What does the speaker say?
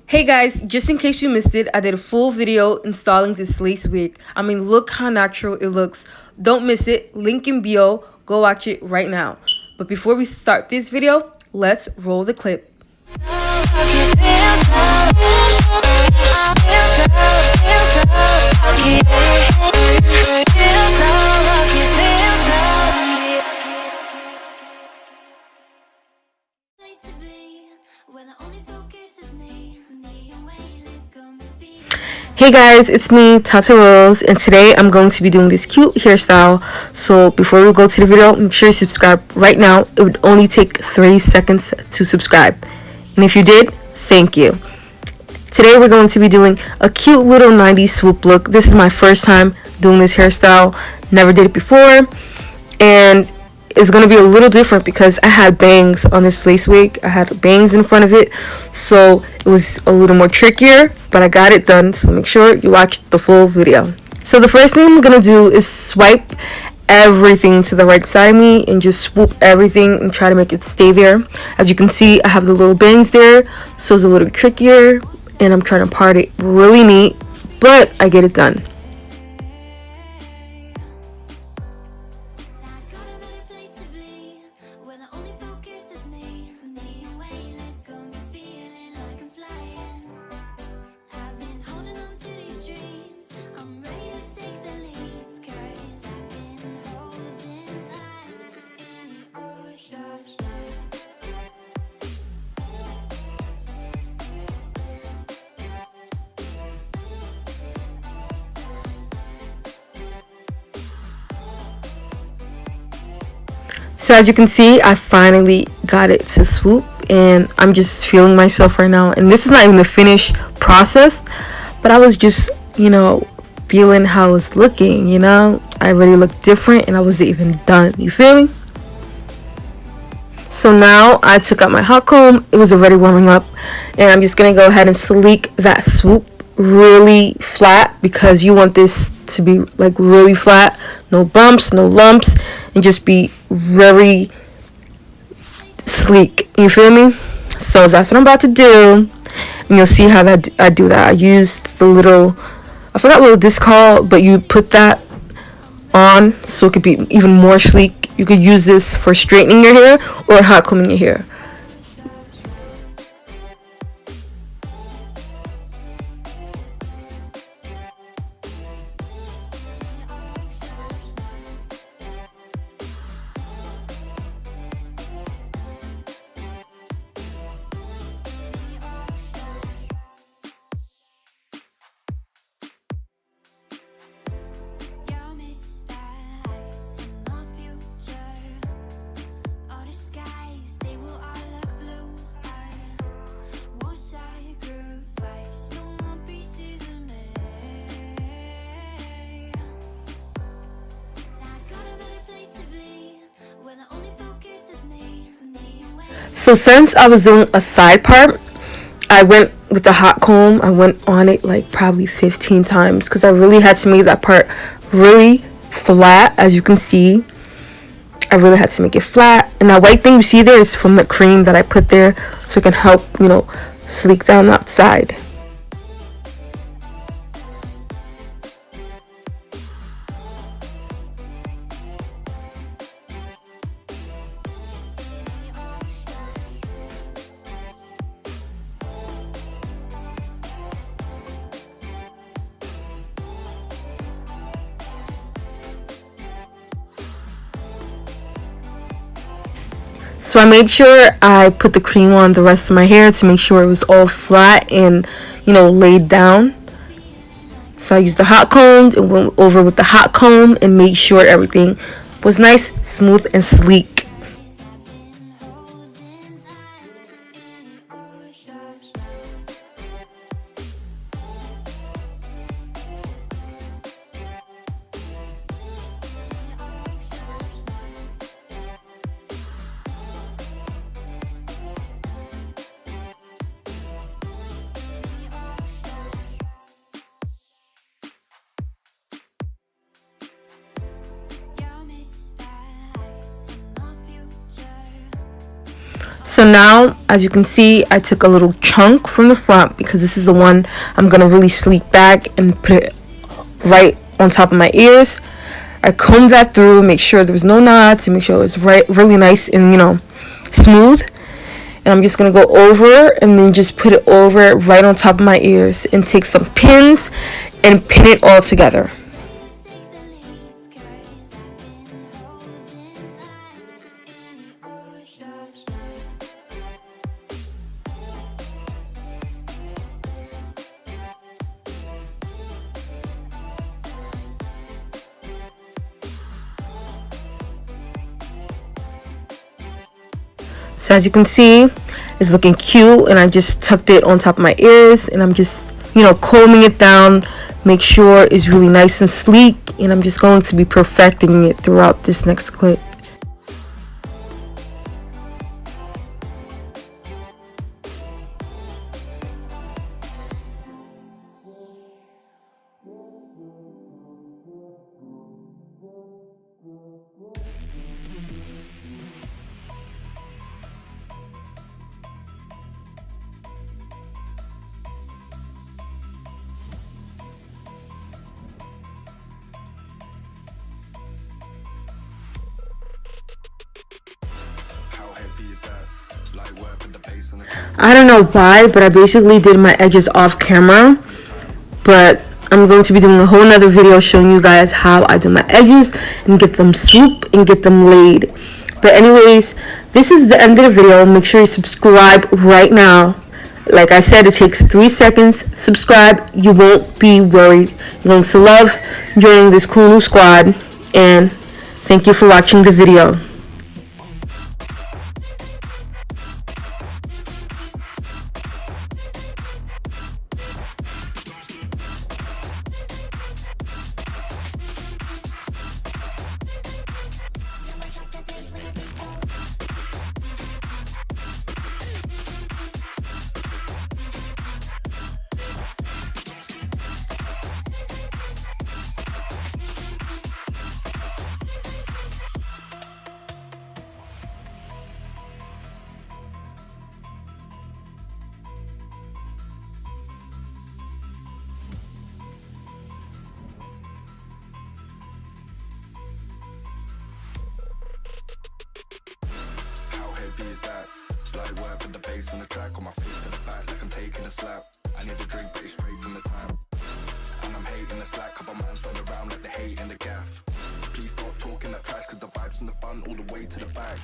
Hey guys, just in case you missed it, I did a full video installing this lace wig. I mean, look how natural it looks. Don't miss it. Link in bio. Go watch it right now. But before we start this video, let's roll the clip. Hey guys, it's me, Tata Rose, and today I'm going to be doing this cute hairstyle. So before we go to the video, make sure you subscribe right now. It would only take 30 seconds to subscribe. And if you did, thank you. Today we're going to be doing a cute little 90s swoop look. This is my first time doing this hairstyle. Never did it before. And it's going to be a little different because I had bangs on this lace wig. I had bangs in front of it, so it was a little more trickier, but I got it done. So make sure you watch the full video. So the first thing I'm going to do is swipe everything to the right side of me and just swoop everything and try to make it stay there. As you can see, I have the little bangs there, so it's a little trickier, and I'm trying to part it really neat, but I get it done. So as you can see, I finally got it to swoop, and I'm just feeling myself right now. And this is not even the finished process, but I was just, feeling how it's looking, I really look different and I wasn't even done. You feel me? So now I took out my hot comb. It was already warming up, and I'm just gonna go ahead and sleek that swoop really flat, because you want this to be like really flat, no bumps, no lumps, and just be very sleek. You feel me? So that's what I'm about to do, and you'll see how I do that. I used the little, I forgot what this called, but you put that on so it could be even more sleek. You could use this for straightening your hair or hot combing your hair. So since I was doing a side part, I went with the hot comb. I went on it like probably 15 times because I really had to make that part really flat. As you can see, I really had to make it flat. And that white thing you see there is from the cream that I put there, so it can help, sleek down that side. So I made sure I put the cream on the rest of my hair to make sure it was all flat and, laid down. So I used the hot comb and went over with the hot comb and made sure everything was nice, smooth, and sleek. So now, as you can see, I took a little chunk from the front because this is the one I'm gonna really sleek back and put it right on top of my ears. I combed that through, make sure there was no knots, and make sure it was really nice and, you know, smooth. And I'm just gonna go over and then just put it over right on top of my ears and take some pins and pin it all together. So as you can see, it's looking cute, and I just tucked it on top of my ears, and I'm just, you know, combing it down, make sure it's really nice and sleek, and I'm just going to be perfecting it throughout this next clip. I don't know why, but I basically did my edges off camera, but I'm going to be doing a whole nother video showing you guys how I do my edges and get them swoop and get them laid. But anyways, this is the end of the video. Make sure you subscribe right now. Like I said, it takes 3 seconds. Subscribe. You won't be worried. You're going to love joining this cool new squad. And thank you for watching the video. Is that light work with the bass on the track, on my face to the back like I'm taking a slap. I need a drink, but it's straight from the tap. And I'm hating the slack, couple man stand around like they hate in the gaff. Please stop talking that trash, cause the vibes in the front all the way to the back.